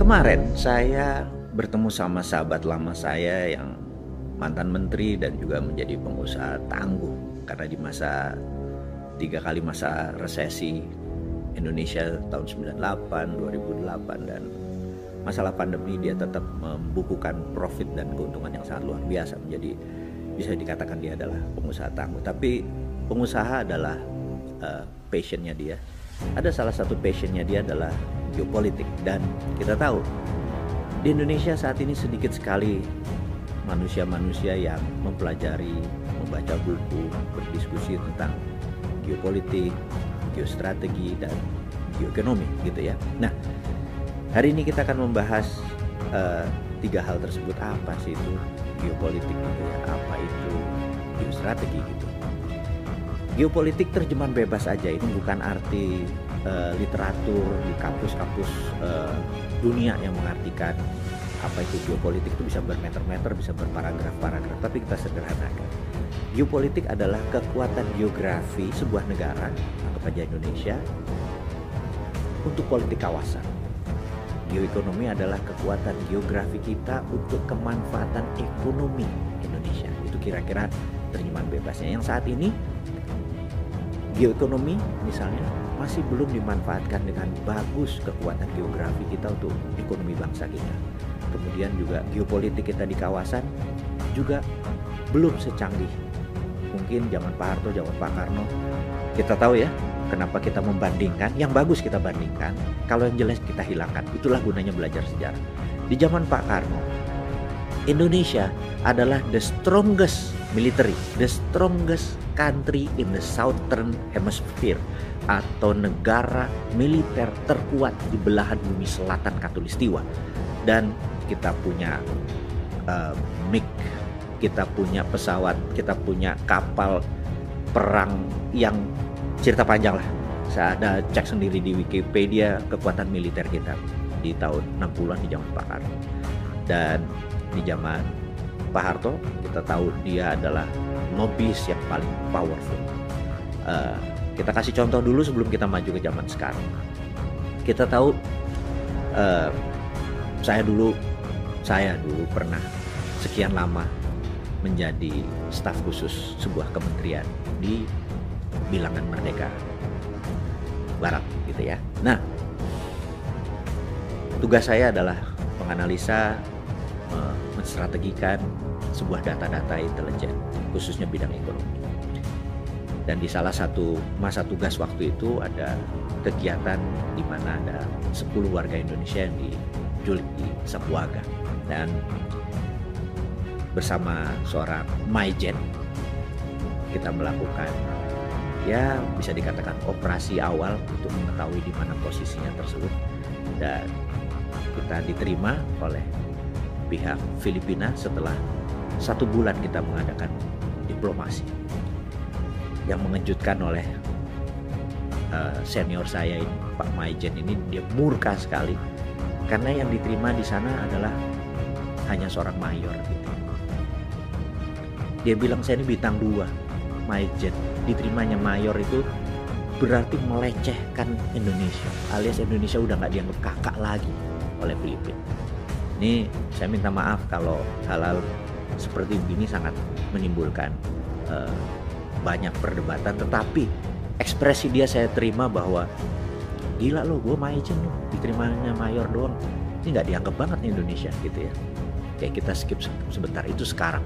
Kemarin saya bertemu sama sahabat lama saya yang mantan menteri dan juga menjadi pengusaha tangguh, karena di masa 3 kali masa resesi Indonesia tahun 98, 2008 dan masalah pandemi, dia tetap membukukan profit dan keuntungan yang sangat luar biasa. Menjadi bisa dikatakan dia adalah pengusaha tangguh. Tapi pengusaha adalah passionnya dia. Ada salah satu passionnya dia adalah geopolitik, dan kita tahu di Indonesia saat ini sedikit sekali manusia-manusia yang mempelajari, membaca buku, berdiskusi tentang geopolitik, geostrategi, dan geoekonomi gitu ya. Nah, hari ini kita akan membahas 3 hal tersebut. Apa sih itu geopolitik gitu ya? Apa itu geostrategi gitu? Geopolitik terjemahan bebas aja, ini bukan arti literatur di kampus-kampus dunia yang mengartikan apa itu geopolitik. Itu bisa bermeter-meter, bisa berparagraf-paragraf, tapi kita sederhanakan. Geopolitik adalah kekuatan geografi sebuah negara, anggap aja Indonesia, untuk politik kawasan. Geoekonomi adalah kekuatan geografi kita untuk kemanfaatan ekonomi Indonesia. Itu kira-kira terjemahan bebasnya. Yang saat ini geoekonomi misalnya masih belum dimanfaatkan dengan bagus kekuatan geografi kita untuk ekonomi bangsa kita. Kemudian juga geopolitik kita di kawasan juga belum secanggih mungkin zaman Pak Harto, zaman Pak Karno. Kita tahu ya, kenapa kita membandingkan, yang bagus kita bandingkan, kalau yang jelek kita hilangkan. Itulah gunanya belajar sejarah. Di zaman Pak Karno, Indonesia adalah the strongest military, the strongest country in the southern hemisphere, atau negara militer terkuat di belahan bumi selatan Katulistiwa. Dan kita punya MiG, kita punya pesawat, kita punya kapal perang yang cerita panjang lah. Saya ada cek sendiri di Wikipedia kekuatan militer kita di tahun 60-an di zaman Pak Harto. Dan di zaman Pak Harto kita tahu dia adalah lobbyis yang paling powerful. Kita kasih contoh dulu sebelum kita maju ke zaman sekarang. Kita tahu saya dulu pernah sekian lama menjadi staf khusus sebuah kementerian di Bilangan Merdeka Barat gitu ya. Nah, tugas saya adalah menganalisa, menstrategikan sebuah data-data intelijen, khususnya bidang ekonomi. Dan di salah satu masa tugas waktu itu ada kegiatan di mana ada 10 warga Indonesia yang diculik di Sambuaga. Dan bersama seorang Maijen kita melakukan, ya bisa dikatakan operasi awal untuk mengetahui di mana posisinya tersebut. Dan kita diterima oleh pihak Filipina setelah 1 bulan kita mengadakan diplomasi. Yang mengejutkan oleh senior saya ini, Pak Maijen ini, dia murka sekali karena yang diterima di sana adalah hanya seorang mayor gitu. Dia bilang, saya ini bintang 2 Maijen, diterimanya mayor itu berarti melecehkan Indonesia, alias Indonesia udah nggak dianggap kakak lagi oleh Filipina. Ini saya minta maaf kalau hal-hal seperti begini sangat menimbulkan banyak perdebatan, tetapi ekspresi dia saya terima bahwa gila lo, gue Maijen lo, diterimanya mayor doang, ini nggak dianggap banget nih Indonesia gitu ya. Kayak kita skip sebentar. Itu sekarang.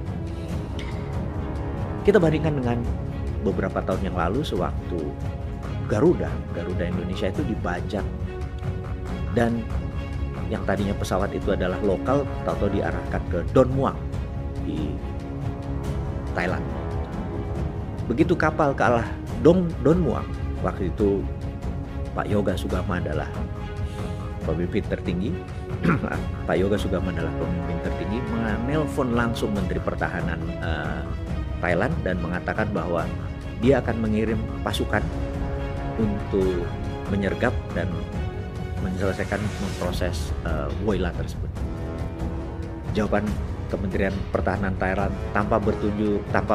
Kita bandingkan dengan beberapa tahun yang lalu sewaktu Garuda Indonesia itu dibajak, dan yang tadinya pesawat itu adalah lokal tahu-tahu diarahkan ke Don Muang di Thailand. Begitu kapal kalah Don Muang, waktu itu Pak Yoga Sugama adalah pemimpin tertinggi. Pak Yoga Sugama adalah pemimpin tertinggi, menelpon langsung Menteri Pertahanan Thailand dan mengatakan bahwa dia akan mengirim pasukan untuk menyergap dan menyelesaikan memproses Woyla tersebut. Jawaban Kementerian Pertahanan Thailand tanpa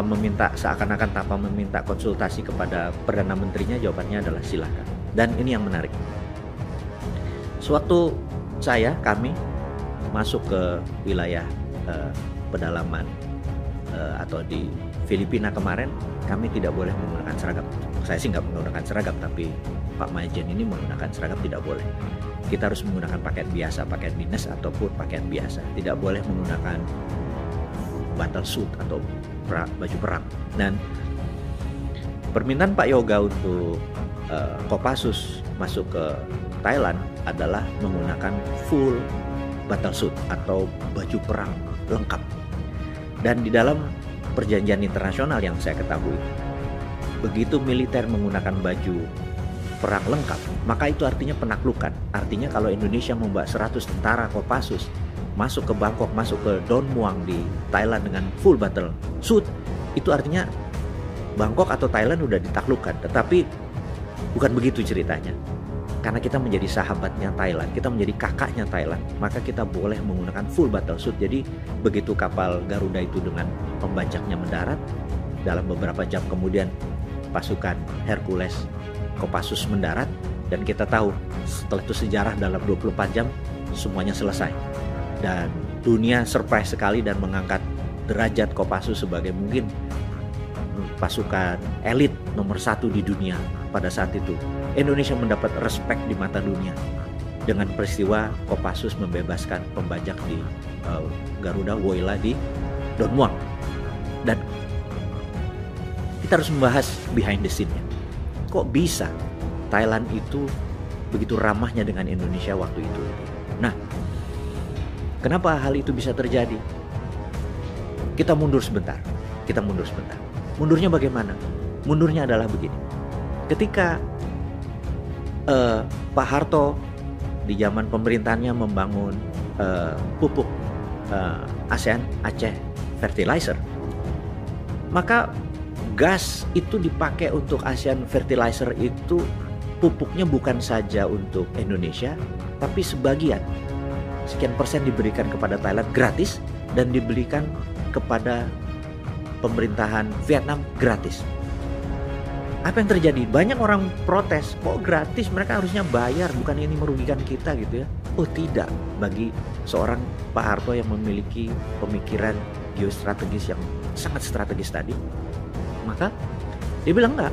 meminta, seakan-akan tanpa meminta konsultasi kepada Perdana Menterinya, jawabannya adalah silakan. Dan ini yang menarik. Sewaktu kami masuk ke wilayah pedalaman atau di Filipina kemarin, kami tidak boleh menggunakan seragam. Saya sih nggak menggunakan seragam, tapi Pak Majen ini menggunakan seragam, tidak boleh. Kita harus menggunakan pakaian biasa, pakaian dinas ataupun pakaian biasa. Tidak boleh menggunakan battle suit atau baju perang. Dan permintaan Pak Yoga untuk Kopassus masuk ke Thailand adalah menggunakan full battle suit atau baju perang lengkap. Dan di dalam perjanjian internasional yang saya ketahui, begitu militer menggunakan baju perang lengkap, maka itu artinya penaklukan. Artinya kalau Indonesia membawa 100 tentara Kopassus masuk ke Bangkok, masuk ke Don Muang di Thailand dengan full battle suit, itu artinya Bangkok atau Thailand udah ditaklukkan. Tetapi bukan begitu ceritanya. Karena kita menjadi sahabatnya Thailand, kita menjadi kakaknya Thailand, maka kita boleh menggunakan full battle suit. Jadi begitu kapal Garuda itu dengan pembajaknya mendarat, dalam beberapa jam kemudian pasukan Hercules Kopassus mendarat, dan kita tahu setelah itu sejarah dalam 24 jam semuanya selesai. Dan dunia surprise sekali dan mengangkat derajat Kopassus sebagai mungkin pasukan elit nomor 1 di dunia pada saat itu. Indonesia mendapat respect di mata dunia dengan peristiwa Kopassus membebaskan pembajak di Garuda Woyla di Don Muang. Dan kita harus membahas behind the scene-nya. Kok bisa Thailand itu begitu ramahnya dengan Indonesia waktu itu? Nah, kenapa hal itu bisa terjadi? Kita mundur sebentar. Mundurnya bagaimana? Mundurnya adalah begini. Ketika Pak Harto di zaman pemerintahannya membangun pupuk ASEAN Aceh Fertilizer, maka gas itu dipakai untuk ASEAN Fertilizer itu pupuknya bukan saja untuk Indonesia, tapi sebagian sekian persen diberikan kepada Thailand gratis dan diberikan kepada pemerintahan Vietnam gratis. Apa yang terjadi? Banyak orang protes, kok gratis, mereka harusnya bayar, bukan ini merugikan kita gitu ya. Oh tidak, bagi seorang Pak Harto yang memiliki pemikiran geostrategis yang sangat strategis tadi, maka dia bilang enggak.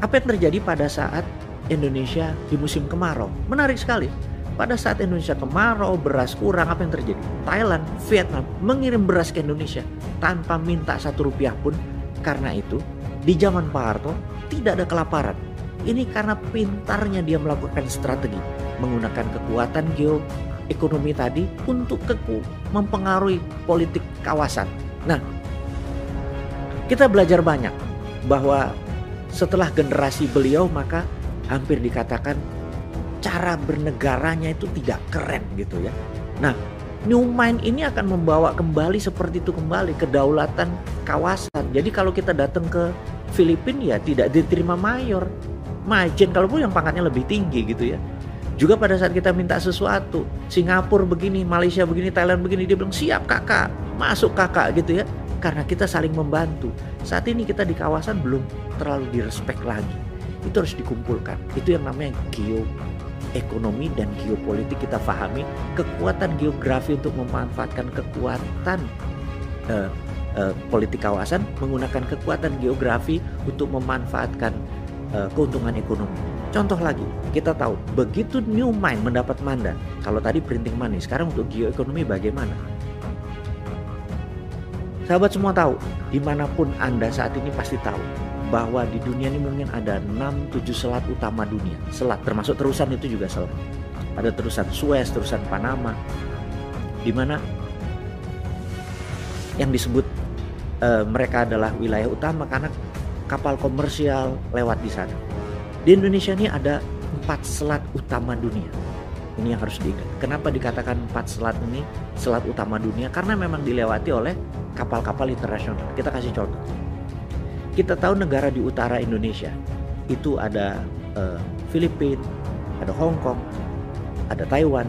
Apa yang terjadi pada saat Indonesia di musim kemarau? Menarik sekali. Pada saat Indonesia kemarau, beras kurang, apa yang terjadi? Thailand, Vietnam mengirim beras ke Indonesia tanpa minta 1 rupiah pun. Karena itu, di zaman Pak Harto tidak ada kelaparan. Ini karena pintarnya dia melakukan strategi, menggunakan kekuatan geoekonomi tadi untuk mempengaruhi politik kawasan. Nah, kita belajar banyak bahwa setelah generasi beliau maka hampir dikatakan cara bernegaranya itu tidak keren gitu ya. Nah, New Mind ini akan membawa kembali seperti itu kembali, kedaulatan kawasan. Jadi kalau kita datang ke Filipina ya tidak diterima mayor, majen, kalaupun yang pangkatnya lebih tinggi gitu ya. Juga pada saat kita minta sesuatu, Singapura begini, Malaysia begini, Thailand begini, dia bilang siap kakak, masuk kakak gitu ya. Karena kita saling membantu. Saat ini kita di kawasan belum terlalu direspek lagi. Itu harus dikumpulkan. Itu yang namanya geoekonomi dan geopolitik. Kita pahami kekuatan geografi untuk memanfaatkan kekuatan politik kawasan, menggunakan kekuatan geografi untuk memanfaatkan keuntungan ekonomi. Contoh lagi, kita tahu begitu New Mind mendapat mandat, kalau tadi printing money, sekarang untuk geoekonomi bagaimana? Sahabat semua tahu, dimanapun Anda saat ini pasti tahu bahwa di dunia ini mungkin ada 6-7 selat utama dunia. Selat, termasuk terusan itu juga selat. Ada terusan Suez, terusan Panama, di mana yang disebut mereka adalah wilayah utama karena kapal komersial lewat di sana. Di Indonesia ini ada 4 selat utama dunia. Ini yang harus diingat. Kenapa dikatakan 4 selat ini selat utama dunia? Karena memang dilewati oleh kapal-kapal internasional. Kita kasih contoh. Kita tahu negara di utara Indonesia itu ada Filipina, ada Hong Kong, ada Taiwan,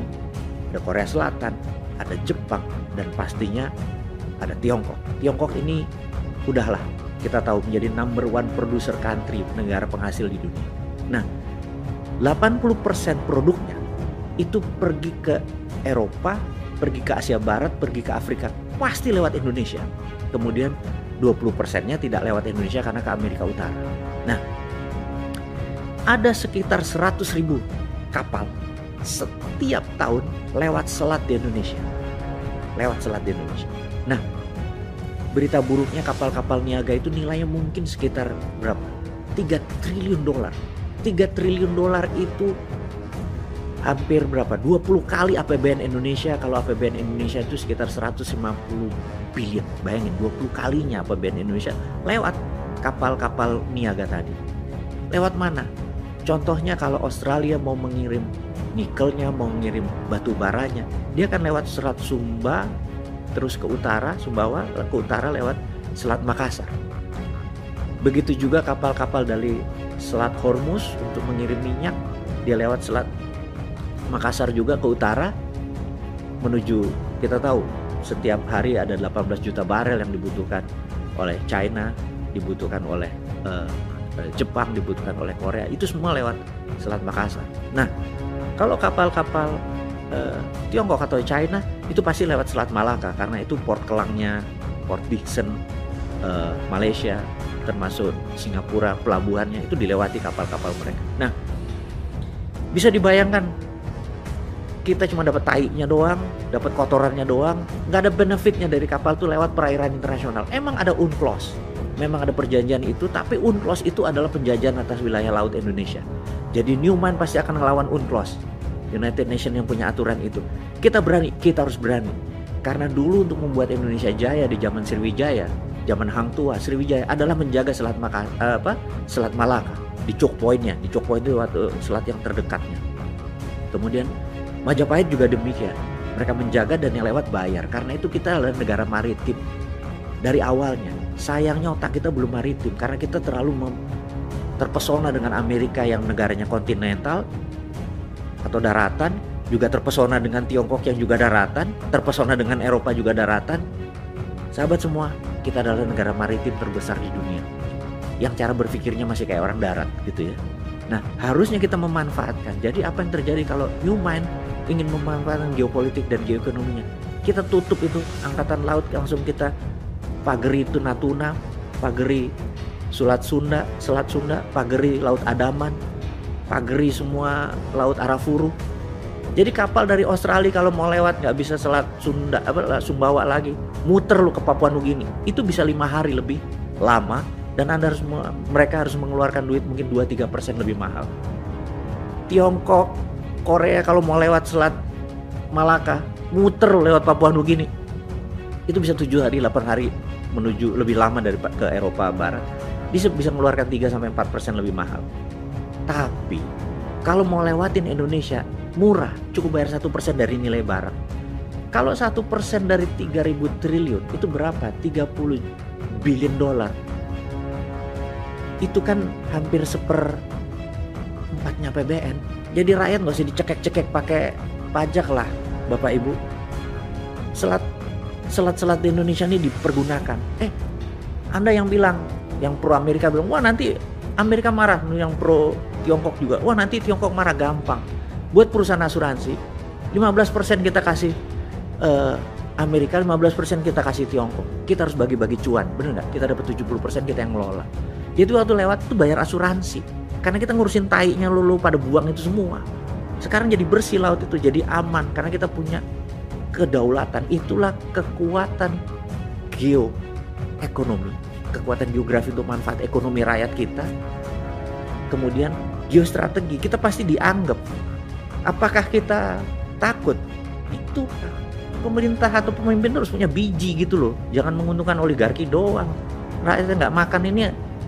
ada Korea Selatan, ada Jepang, dan pastinya ada Tiongkok. Tiongkok ini udahlah kita tahu menjadi number 1 producer country, negara penghasil di dunia. Nah, 80% produknya itu pergi ke Eropa, pergi ke Asia Barat, pergi ke Afrika, pasti lewat Indonesia. Kemudian 20%-nya tidak lewat Indonesia karena ke Amerika Utara. Nah, ada sekitar 100.000 kapal setiap tahun lewat selat di Indonesia. Nah, berita buruknya kapal-kapal niaga itu nilainya mungkin sekitar berapa? 3 triliun dolar. 3 triliun dolar itu hampir berapa? 20 kali APBN Indonesia. Kalau APBN Indonesia itu sekitar 150 billion. Bayangin 20 kalinya APBN Indonesia lewat kapal-kapal niaga tadi. Lewat mana? Contohnya kalau Australia mau mengirim nikelnya, mau mengirim batu baranya, dia akan lewat Selat Sumba, terus ke utara, Sumbawa, ke utara lewat Selat Makassar. Begitu juga kapal-kapal dari Selat Hormuz untuk mengirim minyak, dia lewat Selat Makassar juga ke utara menuju, kita tahu setiap hari ada 18 juta barel yang dibutuhkan oleh China, dibutuhkan oleh Jepang, dibutuhkan oleh Korea, itu semua lewat Selat Makassar. Nah, kalau kapal-kapal Tiongkok atau China itu pasti lewat Selat Malaka karena itu port kelangnya, Port Dickson, Malaysia, termasuk Singapura, pelabuhannya itu dilewati kapal-kapal mereka. Nah, bisa dibayangkan kita cuma dapat tainya doang, dapat kotorannya doang, nggak ada benefitnya dari kapal tuh lewat perairan internasional. Emang ada UNCLOS, memang ada perjanjian itu, tapi UNCLOS itu adalah penjajahan atas wilayah laut Indonesia. Jadi Newman pasti akan melawan UNCLOS, United Nations yang punya aturan itu. Kita berani, kita harus berani. Karena dulu untuk membuat Indonesia jaya di zaman Sriwijaya, zaman Hang Tuah, Sriwijaya adalah menjaga Selat Malaka di choke point-nya. Di choke point itu selat yang terdekatnya. Kemudian Majapahit juga demikian. Mereka menjaga dan yang lewat bayar. Karena itu kita adalah negara maritim dari awalnya. Sayangnya otak kita belum maritim karena kita terlalu terpesona dengan Amerika yang negaranya kontinental atau daratan, juga terpesona dengan Tiongkok yang juga daratan, terpesona dengan Eropa juga daratan. Sahabat semua, kita adalah negara maritim terbesar di dunia yang cara berpikirnya masih kayak orang darat gitu ya. Nah, harusnya kita memanfaatkan. Jadi apa yang terjadi kalau Newman ingin memanfaatkan geopolitik dan geoekonominya? Kita tutup itu angkatan laut, langsung kita pageri itu Natuna, pageri Selat Sunda, pageri Laut Andaman, pageri semua Laut Arafuru. Jadi kapal dari Australia kalau mau lewat nggak bisa Selat Sumbawa lagi, muter lu ke Papua Nugini. Itu bisa 5 hari lebih lama dan mereka harus mengeluarkan duit mungkin 2-3% lebih mahal. Tiongkok, Korea kalau mau lewat Selat Malaka, muter lewat Papua Nugini. Itu bisa 7 hari, 8 hari menuju lebih lama dari ke Eropa Barat. Bisa mengeluarkan 3-4% lebih mahal. Tapi kalau mau lewatin Indonesia murah, cukup bayar 1% dari nilai barang. Kalau 1% dari 3.000 triliun itu berapa? 30 billion dolar. Itu kan hampir 1/4 APBN. Jadi rakyat nggak usah dicekek-cekek pakai pajak lah, Bapak Ibu. Selat-selat di Indonesia ini dipergunakan. Anda yang bilang, yang pro Amerika bilang, wah nanti Amerika marah. Yang pro Tiongkok juga, wah nanti Tiongkok marah. Gampang. Buat perusahaan asuransi, 15% kita kasih Amerika, 15% kita kasih Tiongkok. Kita harus bagi-bagi cuan, bener nggak? Kita dapat 70%, kita yang ngelola. Jadi waktu lewat itu bayar asuransi. Karena kita ngurusin tainya lu pada buang itu semua. Sekarang jadi bersih laut itu, jadi aman. Karena kita punya kedaulatan. Itulah kekuatan geoekonomi. Kekuatan geografi untuk manfaat ekonomi rakyat kita. Kemudian geostrategi, kita pasti dianggap. Apakah kita takut? Itu pemerintah atau pemimpin harus punya biji gitu loh. Jangan menguntungkan oligarki doang. Rakyatnya nggak makan ini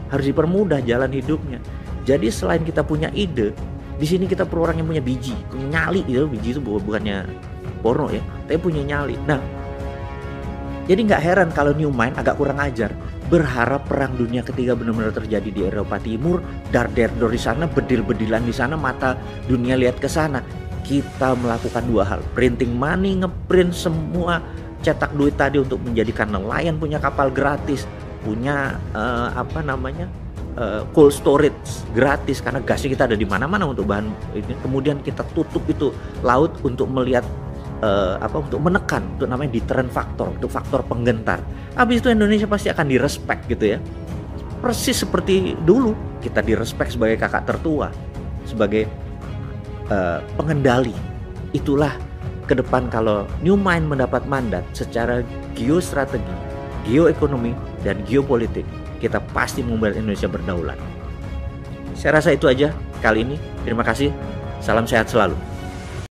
harus dipermudah jalan hidupnya. Jadi selain kita punya ide, di sini kita perlu orang yang punya biji, punya nyali gitu. Biji itu bukannya porno ya, tapi punya nyali. Nah, jadi nggak heran kalau Newman agak kurang ajar. Berharap perang dunia ketiga benar-benar terjadi di Eropa Timur, dar-der di sana, bedil-bedilan di sana, mata dunia lihat ke sana. Kita melakukan 2 hal, printing money, ngeprint semua, cetak duit tadi untuk menjadikan nelayan punya kapal gratis, punya cold storage gratis karena gasnya kita ada di mana-mana untuk bahan ini. Kemudian kita tutup itu laut untuk melihat untuk menekan, untuk namanya deterrent factor, untuk faktor penggentar. Habis itu Indonesia pasti akan direspek gitu ya. Persis seperti dulu kita direspek sebagai kakak tertua, sebagai pengendali. Itulah ke depan kalau New Mind mendapat mandat secara geostrategi, geoekonomi, dan geopolitik, kita pasti membuat Indonesia berdaulat. Saya rasa itu aja kali ini. Terima kasih. Salam sehat selalu.